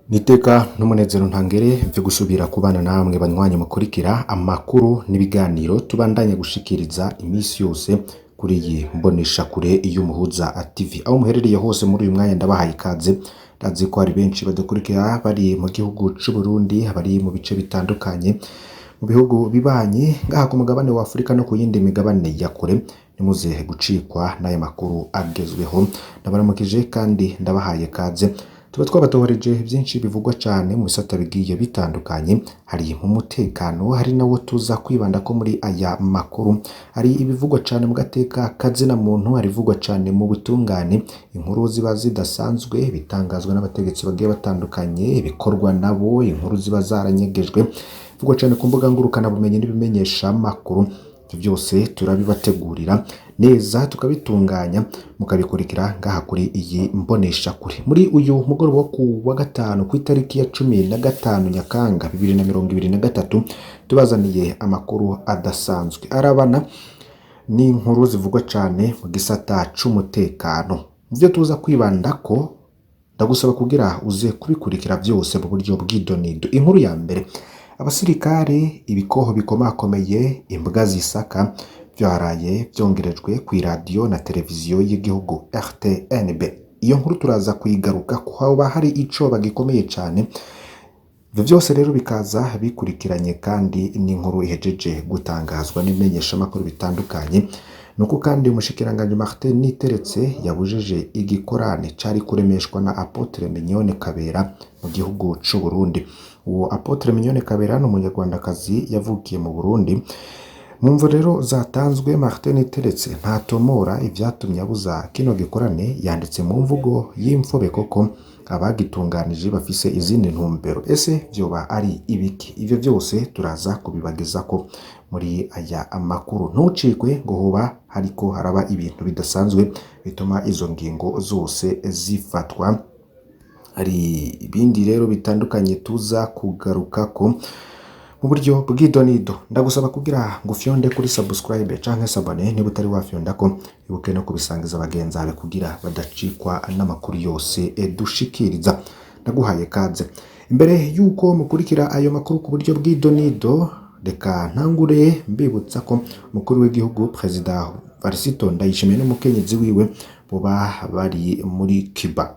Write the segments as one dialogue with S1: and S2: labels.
S1: Niteka n'umunezero ntangere vyo gusubira kubana namwe banywanyi mukurikira amakuru n'ibiganiro tubandanya gushikiriza imisi yose kuri iyi mbonesha kure y'Umuhuza TV. Aho muherereye hose muri uyu mwanya ndabahaye ikaze. Ndazi ko hari benshi badukurikira bari mu gihugu c'u Burundi, bari mu bice bitandukanye mu bihugu bibanye ngaha ku mugabane wa Afrika no ku yindi migabane ya kure. Nimuze gucikwa n'aya makuru agezweho. Ndabaramukije kandi ndabahaye ikaze. Tuba twabatohoreje byinshi bivugwa cyane mu bisata bigiye bitandukanye, hari mu mutekano, hari nawo tuza kwibanda ko muri aya makuru, hari ibivugwa cyane mu gateka kazina muntu, hari ivugwa cyane mu butungane, inkuru ziba zidasanzwe bitangazwa n'abategetsi bagiye batandukanye, bikorwa nabo, inkuru ziba zaranyegejwe, bivugwa cyane ku mbuga ngurukana bumenyi n'ibimenyesha makuru. Byose turabibategurira neza tukabitunganya mukabikurikira ngaha kuri iyi mbonesha kure. Muri uyu mugoroba ku wa gatanu ku itariki ya 15 Nyakanga 2023 tubazaniye amakuru adasanzwe arabana n'inkuru zivugwa cyane mu gisata c'umutekano. Muvyo tuza kwibanda ko ndagusaba kugira uze kubikurikira byose mu buryo bw'idonido. Inkuru ya mbere: abasirikare ibikoho bikomakomeye imbwa zisaka byaraye byongerejwe ku radio na televiziyo y'igihugu RTNB. Iyo nkuru turaza kuyigaruka ko haba hari ico bagikomeye cyane. Ivyo byose rero bikaza bikurikiranye kandi n'inkuru ihejeje gutangazwa n'imenyesha makuru bitandukanye. Nuko kandi umushikiranganje Martin Niteretse yabujeje igikorane cari kuremeshwa na Apotre Mignone Kabera mu gihugu c'u Burundi. Uwo Apotre Mignone Kabera no munyarwandakazi yavukiye mu Burundi. Mumvo rero zatanzwe, Martin Niteretse ntatomora ivyatumye abuza kino gikorane. Yanditse mu mvugo y'imfobeko ko abagitunganije bafise izindi ntumbero. Ese vyoba ari ibiki? Ivyo byose turaza kubibageza ko muri aya amakuru. Ntucikwe ngo hoba hariko haraba ibintu bidasanzwe bituma izo ngingo zose zifatwa. Hari ibindi rero bitandukanye tuza kugaruka ko mu buryo bw'idonido. Ndagusaba kugira ngo fyonde kuri subscribe canke sabone niba utari wafyonda ko ibuke no kubisangiza abagenzi bawe kugira badacikwa n'amakuru yose dushikiriza. Ndaguhaye kaze. Imbere yuko mukurikira ayo makuru ku buryo bw'idonido, reka ntangure mbibutsa ko umukuru w'igihugu President Varisito Ndayishimiye n'umukenyezi wiwe boba bari muri Cuba,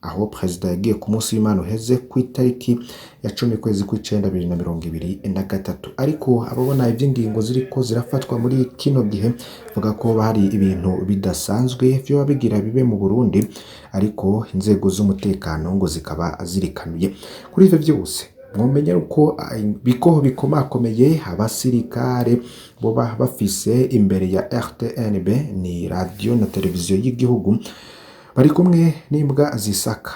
S1: aho President yagiye ku munsi w'Imana uheze ku itariki ya 10 kwezi kw'icenda 2023. Ariko ababona ivy'ingingo ziriko zirafatwa muri kino gihe vuga ko bari ibintu bidasanzwe vyo bigira bibe mu Burundi, ariko inzego z'umutekano ngo zikaba zirikanuye kuri ivyo byose. Mwomenya uko bikoho bikomakomeye abasirikare boba bafise imbere ya RTNB, ni radio na televiziyo y'igihugu, bari kumwe n'imbwa zisaka.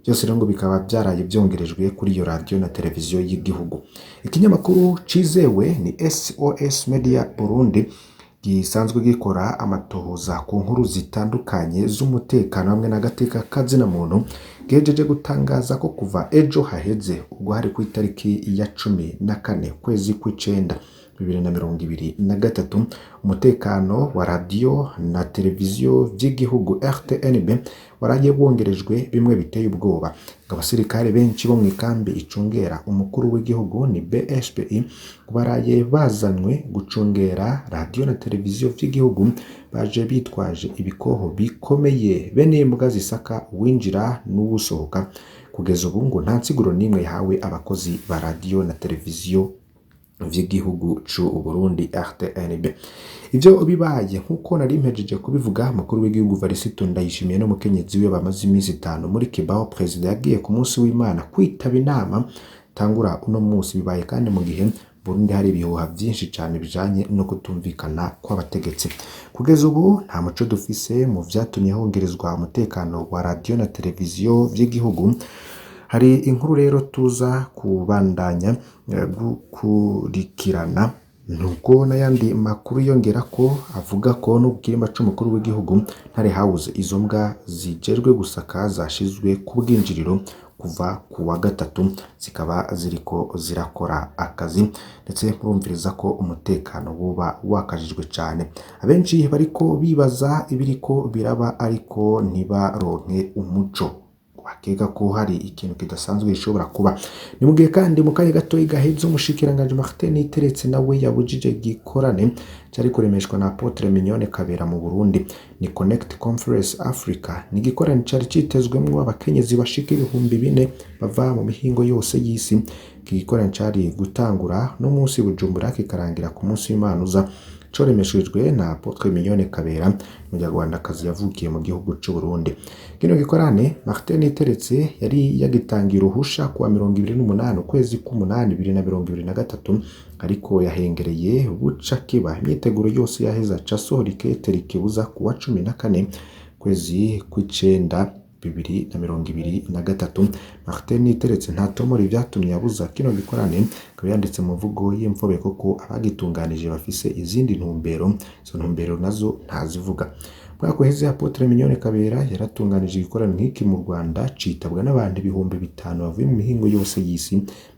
S1: Byose rero ngo bikaba byaraye byongerejwe kuri iyo radio na televiziyo y'igihugu. Ikinyamakuru cizewe ni SOS Media Burundi gisanzwe gikora amatohoza ku nkuru zitandukanye z'umutekano hamwe n'agateka kazina muntu, gejeje gutangaza ko kuva ejo haheze ubwo hari ku itariki ya 14 kwezi kw'icenda 2023 umutekano wa radio na televiziyo vy'igihugu RTNB waraye wongerejwe bimwe biteye ubwoba. Abasirikare benshi bo mu ikambi icungera umukuru w'igihugu ni BSPI baraye bazanwe gucungera radio na televiziyo vy'igihugu, baje bitwaje ibikoho bikomeye bene imbwa zisaka winjira n'ubusohoka. Kugeza ubu ngo nta nsiguro nimwe yahawe abakozi ba radio na televiziyo vy'igihugu c'u Burundi RTNB. Ivyo bibaye nkuko nari mpejeje kubivuga, mukuru w'igihugu Varisito Ndayishimiye no mukenyezi we bamaze imisi 5 muri Cuba, aho President yagiye ku munsi w'Imana kwitaba inama tangura uno munsi. Bibaye kandi mu gihe Burundi hari ibihuha vyinshi cyane bijanye no kutumvikana kw'abategetsi. Kugeza ubu nta muco dufise mu vyatumye hongerezwa umutekano wa radio na televiziyo vy'igihugu. Hari inkuru rero tuza kubandanya gukurikirana, nuko n'ayandi makuru yongera ko avuga ko n'ubwimba c'umukuru w'igihugu Ntare House izo mbwa zijerwe gusaka zashizwe ku bwinjiriro kuva ku wa gatatu, zikaba ziriko zirakora akazi, ndetse murumviriza ko umutekano buba wakajijwe cyane. Abenshi bariko bibaza ibiriko biraba ariko ntibaronke umuco. akeka ko hari ikintu kidasanzwe gishobora kuba. Ni mu gihe kandi mu kanya gato gaheze umushikiranganje Martin Teretse nawe yabujije gikorane cyari kuremeshwa na Apotre Mignone Kabera mu Burundi. Ni Connect Conference Africa, ni gikorane cyari citezwemwo abakenyezi bashika 4,000 bava mu mihingo yose y'isi. Gikorane cyari gutangura no munsi Bujumbura kikarangira ku munsi w'Imana uza, coremeshejwe na Apotre Mignone Kabera, umunyarwandakazi yavukiye mu gihugu cy'u Burundi. Kino gikorane Martin Teretse yari yagitangira uruhusha kuwa 28 ukwezi k'umunani 2023, ariko yahengereye buca kiba. Imyiteguro yose yaheza casohora ikete rikibuza kuwa 14 kwezi kw'icenda 2023. Martin Teretse ntatomora ivyatumye yabuza kino gikorane, akaba yanditse mu mvugo y'imfobeko ko abagitunganije bafise izindi ntumbero, izo ntumbero nazo ntazivuga. Mwaka uheze Apotre Mignone Kabera yaratunganije igikorane nk'iki mu Rwanda, citabwa n'abantu 5,000 bavuye mu mihingo yose y'isi.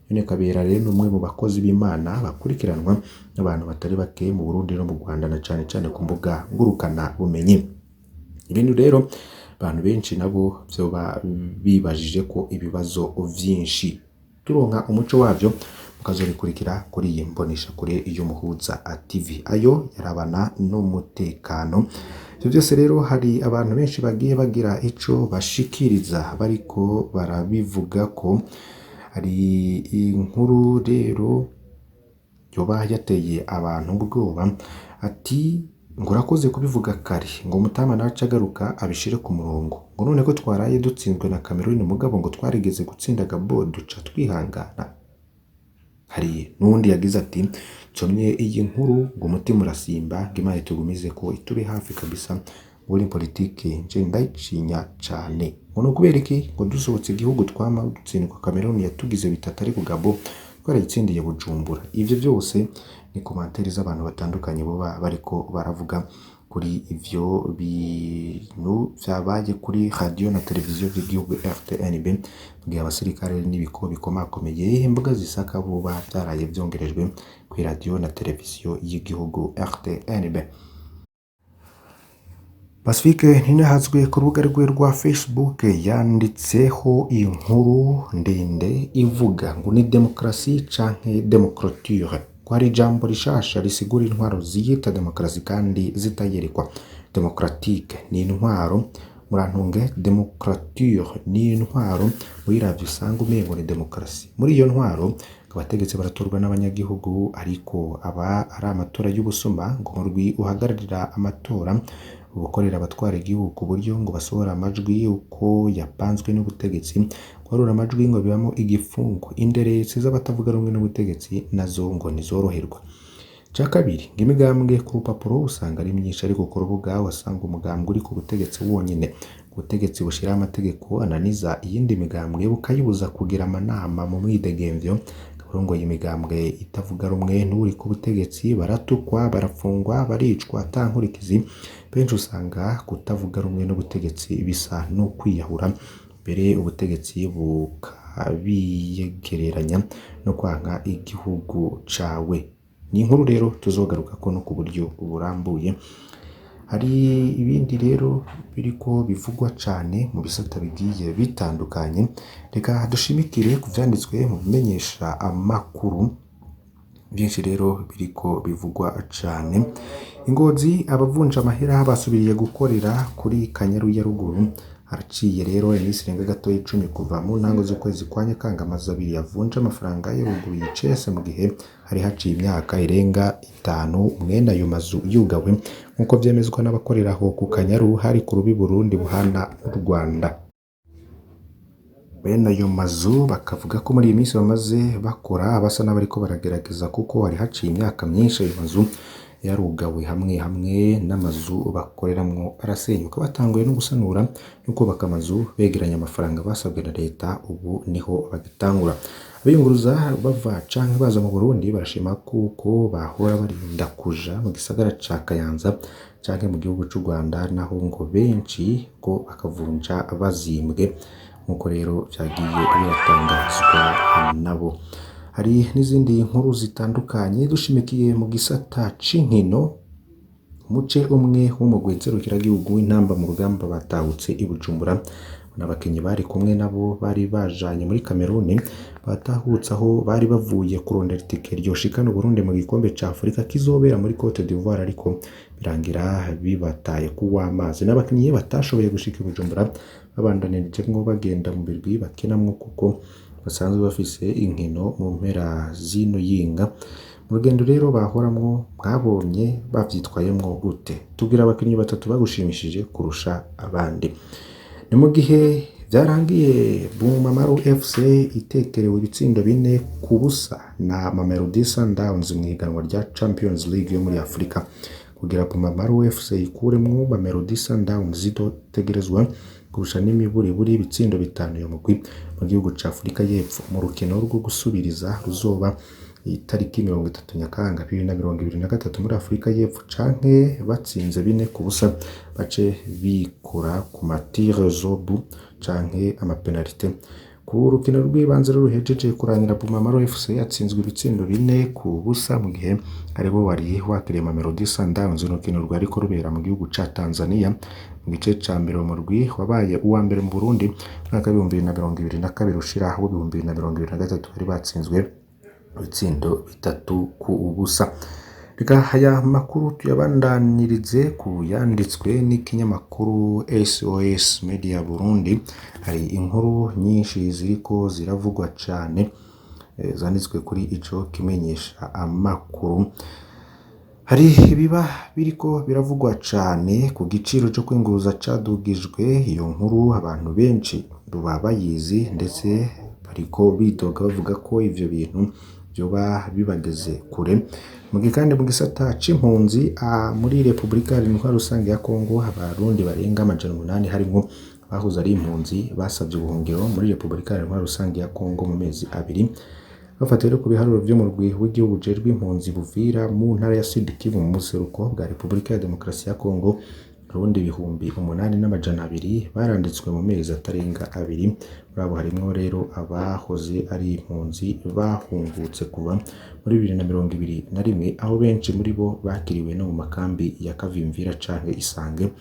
S1: Mignone Kabera rero ni umwe mu bakozi b'Imana bakurikiranwa n'abantu batari bake mu Burundi no mu Rwanda, na cane cane ku mbuga ngurukana bumenyi. Ibintu rero abantu benshi nabo vyoba bibajije ko ibibazo vyinshi, turonka umuco wavyo mukazobikurikira kuri iyi mbonesha kure y'Umuhuza TV. Ayo yarabana n'umutekano. Ivyo byose rero hari abantu benshi bagiye bagira ico bashikiriza, bariko barabivuga ko hari inkuru rero yoba yateye abantu ubwoba. Ati ngo urakoze kubivuga kare, ngo Mutama naca agaruka abishire ku murongo, ngo none ko twaraye dutsinzwe na Cameroon mugabo ngo twarigeze gutsinda Gabon duca twihangana. Hari nundi yagize ati comye iyi nkuru ngo umutima urasimba, ngo Imana itugumize ko itube hafi kabisa, muri politike nje ndayicinya cane. Ngo no kubera iki ngo dusohotse igihugu twama dutsindwa Cameroon yatugize bitatu ariko Gabon twarayitsindiye Bujumbura. Ivyo byose ni komantere z'abantu batandukanye boba bariko baravuga kuri ivyo bintu vyabaye kuri radio na televiziyo by'igihugu RTNB, mugihe abasirikare n'ibiko bikomakomeye imbuga zisaka boba byaraye byongerejwe kuri radio na televiziyo y'igihugu RTNB. Pacifique Ninahazwe ku rubuga rwe rwa Facebook yanditseho inkuru ndende ivuga ngo ni demokrasi canke demokrature, ko ari ijambo rishasha risigura intwaro ziyita demokrasi kandi zitayerekwa. Democratique ni intwaro murantunge, demokrature ni intwaro wiravye usanga umengo ni demokrasi. Muri iyo ntwaro abategetsi baratorwa n'abanyagihugu, ariko aba ari amatora y'ubusuma, ngo murwi uhagararira amatora ubukorera abatwara igihugu ku buryo ngo basohora amajwi uko yapanzwe n'ubutegetsi. Kwarura amajwi ngo bibamo igifungo. Inderetse z'abatavuga rumwe n'ubutegetsi nazo ngo nizoroherwa. Ca kabiri, ngo imigambwe ku rupapuro usanga ari myinshi, ariko ku rubuga wasanga umugambwe uri ku butegetsi wonyene. Ubutegetsi bushira amategeko ananiza iyindi migambwe bukayibuza kugira amanama mu mwidegemvyo. Ngo imigambwe itavuga rumwe n'uri ku butegetsi baratukwa, barafungwa, baricwa atankurikizi. Benshi usanga kutavuga rumwe n'ubutegetsi bisa no kwiyahura, mbere ubutegetsi bukabiyegereranya no kwanka igihugu cawe. Ni inkuru rero tuzogaruka ko no ku buryo burambuye. Hari ibindi rero biriko bivugwa cane mu bisata bigiye bitandukanye. Reka dushimikire ku vyanditswe mu bimenyesha amakuru. Byinshi rero biriko bivugwa cane. Ingozi abavunja amahera basubiriye gukorera kuri Kanyaru ya ruguru. Haraciye rero iminsi irenga gato 10 kuva mu ntango z'ukwezi kwa Nyakanga, amazu abiri yavunja amafaranga y'uruguruye icese, mu gihe hari haciye imyaka irenga 5 umwenda ayo mazu yugawe, nk'uko vyemezwa n'abakorera aho ku Kanyaru hari ku rubi Burundi buhana n'u Rwanda. Bene ayo mazu bakavuga ko muri iyi minsi bamaze bakora basa n'abariko baragerageza, kuko hari haciye imyaka myinshi ayo mazu yarugawe, hamwe n'amazu bakoreramwo arasenyuka. Batanguye no gusanura no kubaka amazu begeranya amafaranga basabwe na leta, ubu niho bagitangura. Abiyunguruza bava canke baza mu Burundi barashima kuko bahora barinda kuja mu gisagara ca Kayanza canke mu gihugu c'u Rwanda, naho ngo benshi ko bakavunja bazimbwe, nkuko rero vyagiye biratangazwa nabo. Hari n'izindi nkuru zitandukanye dushimikiye mu gisata c'inkino. Umuce umwe w'umugwi nserukiragihugu w'intamba mu rugamba batahutse i Bujumbura n'abakinyi bari kumwe nabo bari bajanye muri Cameroon batahutse aho bari bavuye kurondera itike ryoshikana Burundi mu gikombe ca Afrika kizobera muri Cote d'Ivoire, ariko birangira bibataye kuw'amazi. N'abakinyi batashoboye gushika i Bujumbura babandanirije ngo bagenda mu birwi bakinamwo kuko basanzwe bafise inkino mu mpera zino yinga. Mu rugendo rero bahoramwo mwabonye bavyitwayemwo gute? Tubwira abakinyi batatu bagushimishije kurusha abandi. Ni mu gihe vyarangiye Bumamuru FC itekerewe ibitsindo 4-0 na Mamelodi Sundowns mu higanwa rya Champions League yo muri Afrika. Kugira Bumamuru FC ikuremwo Mamelodi Sundowns zidotegerezwa kurusha n'imiburiburi ibitsindo 5 yo mugwi mu gihugu ca Afrika y'Epfo mu rukino rwo gusubiriza ruzoba itariki 30 Nyakanga 2023 muri Afrika y'Epfo, canke batsinze 4-0 bace bikura ku matire zobu canke amapenalite. Ku rukino rw'ibanze ruhejeje kurangira Bumamuru FC yatsinzwe ibitsindo 4-0 mu gihe aribo wari wakiriye Mamelodi Sundowns. Urukino rwariko rubera mu gihugu ca Tanzania mu gice ca mbere mu rwi wabaye uwa mbere mu Burundi mwaka 2022 ushira aho 2023 bari batsinzwe ibitsindo 3-0. Reka haya makuru tuyabandanirize ku yanditswe n'ikinyamakuru SOS Media Burundi. Hari inkuru nyinshi ziriko ziravugwa cane zanditswe kuri ico kimenyesha amakuru. Hari ibiba biriko biravugwa cane ku giciro cyo kwinguruza cadugijwe. Iyo nkuru abantu benshi baba bayizi ndetse bariko bidoga bavuga ko ivyo bintu byoba bibageze kure. Mu gikande mu gisata c'impunzi muri Republika Iharanira Rusange ya Kongo, abarundi barenga 800 harimo bahuza ari impunzi basavye ubuhungiro muri Republika Iharanira Rusange ya Kongo mu mezi abiri. Bafatira ku biharuro byo mu rwi w'igihugu jerwe impunzi Buvira mu ntara ya Sud Kivu mu museruko bwa Republika ya Demokarasi ya Kongo, Abarundi 8,200 baranditswe mu mezi atarenga abiri. Muri abo harimo rero abahoze ari impunzi bahungutse kuva muri 2021, aho benshi muri bo bakiriwe no mu makambi ya Kavimvira canke Isange,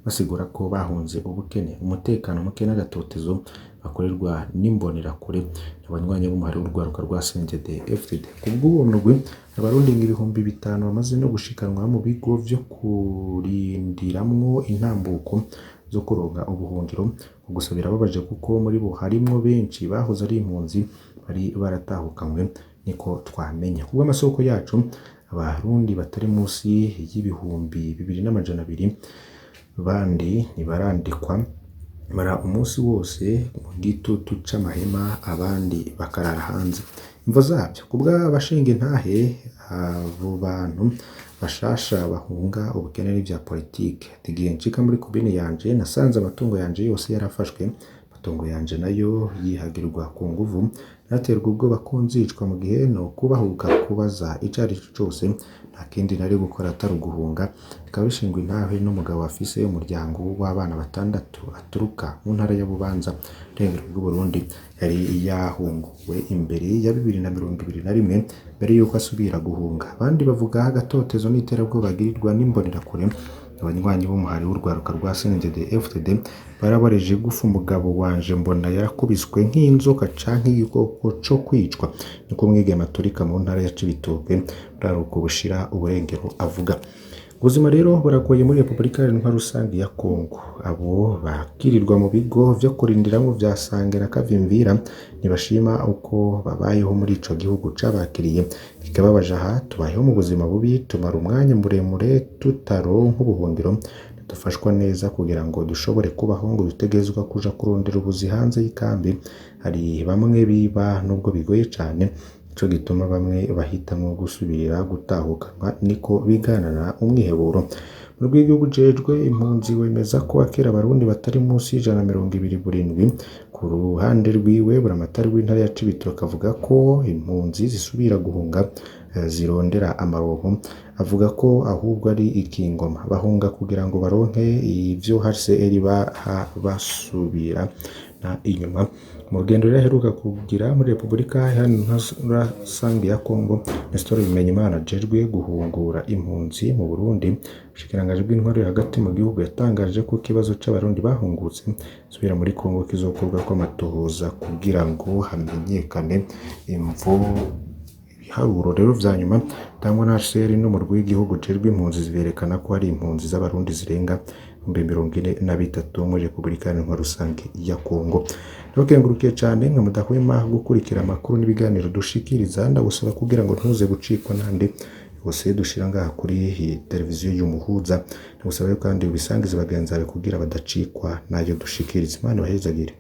S1: basigura ko bahunze ubukene, umutekano muke n'agatotezo bakorerwa n'imbonerakure n'abanywanyi b'umuhari w'urwaruka rwa CNDD-FDD. Kubw'uwo mugwi abarundi 5,000 bamaze no gushikanwa mu bigo vyo kurindiramwo intambuko zo kuronka ubuhungiro. Gusabira babaje kuko muri bo harimo benshi bahoze ari impunzi bari baratahukanwe, niko twamenya. Kubwo amasoko yacu abarundi batari munsi y'ibihumbi 2,200 bandi ntibarandikwa, mara umunsi wose mu gitutu c'amahema, abandi bakarara hanze. Imvo zavyo kubwa abashinga intahe abo bantu bashasha bahunga ubukene n'ivya politike. Tigiye ncika muri kubine yanje nasanze amatungo yanje yose yarafashwe, amatungo yanje nayo yihagirwa ku nguvu, naterwa ubwoba ko nzicwa mu gihe no kubahuka kubaza icari cyose nta kindi nari gukora atari guhunga. Bikaba bishingwa intahe n'umugabo afise umuryango w'abana 6 aturuka mu ntara ya Bubanza rengero bw'u Burundi, yari yahunguwe imbere ya 2021 mbere yuko asubira guhunga. Abandi bavuga agatotezo n'iterabwoba bagirirwa n'imbonerakure. Abanywanyi b'umuhari w'urwaruka rwa CNDD-FDD barabareje gufa umugabo wanje mbona yarakubiswe nk'inzoka canke igikoko co kwicwa, niko mwigema Maturika mu ntara ya Cibitoke buraruko bushira uburengero avuga. Ubuzima rero buragoye muri Republika Iharanira Rusange ya Kongo. Abo bakirirwa mu bigo vyo kurindiramwo vya Sange na Kavimvira ntibashima uko babayeho muri ico gihugu cabakiriye. Kikababaje aha tubayeho mu buzima bubi, tumara umwanya muremure tutaronka ubuhungiro, dufashwa neza kugira ngo dushobore kubaho ngo dutegezwa kuja kurondera ubuzi hanze y'ikambi. Hari bamwe biba nubwo bigoye cane, ico gituma bamwe bahitamwo gusubira gutahukanwa, niko biganana umwiheburo. Mu rw'igihugu jejwe impunzi wemeza ko akera abarundi batari munsi y'127. Ku ruhande rwiwe buramatari w'intara ya Cibitoke avuga ko impunzi zisubira guhunga zirondera amaronko. Avuga ko ahubwo ari ikingoma bahunga kugira ngo baronke ivyo HCR basubira na inyuma. mu rugendo rero aheruka kugira muri Repubulika Iharanira Rusange ya Kongo, Nestor Bimenyimana ajejwe guhungura impunzi mu Burundi, ubushikiranganji bw'intwaro yo hagati mu gihugu yatangaje ko ikibazo c'abarundi bahungutse subira muri Kongo kizokorwako amatohoza kugira ngo hamenyekane imvo. Ibiharuro rero vya nyuma tangwa na HCR n'umurwi w'igihugu ujejwe impunzi ziberekana ko hari impunzi z'abarundi zirenga 43 muri Repubulika Iharanira Rusange ya Kongo. Ntukengurukiye cyane nka mudahwema gukurikira amakuru n'ibiganiro dushikiriza, ndagusaba kugira ngo ntuze gucikwa nande bose dushira ngaha kuri televiziyo y'Umuhuza. Ndagusaba kandi ubisangize bagenzi bawe kugira badacikwa nayo dushikiriza. Imana bahezagire.